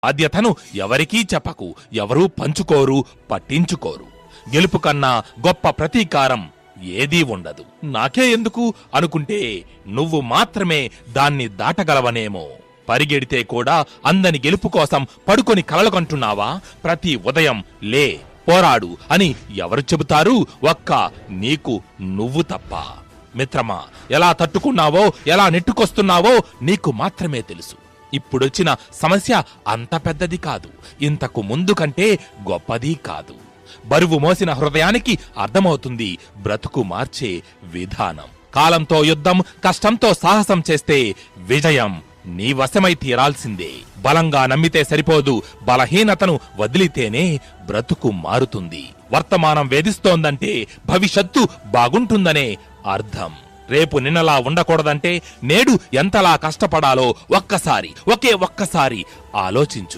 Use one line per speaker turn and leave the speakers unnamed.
బాధ్యతను ఎవరికీ చెప్పకు, ఎవరూ పంచుకోరు, పట్టించుకోరు. గెలుపు కన్నా గొప్ప ప్రతీకారం ఏదీ ఉండదు. నాకే ఎందుకు అనుకుంటే నువ్వు మాత్రమే దాన్ని దాటగలవనేమో. పరిగెడితే కూడా అందని గెలుపు కోసం పడుకొని కలలు కంటున్నావా? ప్రతి ఉదయం లే, పోరాడు అని ఎవరు చెబుతారు? ఒక్క నీకు నువ్వు తప్ప. మిత్రమా, ఎలా తట్టుకున్నావో, ఎలా నెట్టుకొస్తున్నావో నీకు మాత్రమే తెలుసు. ఇప్పుడొచ్చిన సమస్య అంత పెద్దది కాదు, ఇంతకు ముందు కంటే గొప్పది కాదు. బరువు మోసిన హృదయానికి అర్థమవుతుంది బ్రతుకు మార్చే విధానం. కాలంతో యుద్ధం, కష్టంతో సాహసం చేస్తే విజయం నీ వశమై తీరాల్సిందే. బలంగా నమ్మితే సరిపోదు, బలహీనతను వదిలితేనే బ్రతుకు మారుతుంది. వర్తమానం వేధిస్తోందంటే భవిష్యత్తు బాగుంటుందనే అర్థం. రేపు నిన్నలా ఉండకూడదంటే నేడు ఎంతలా కష్టపడాలో ఒక్కసారి, ఒకే ఒక్కసారి ఆలోచించు.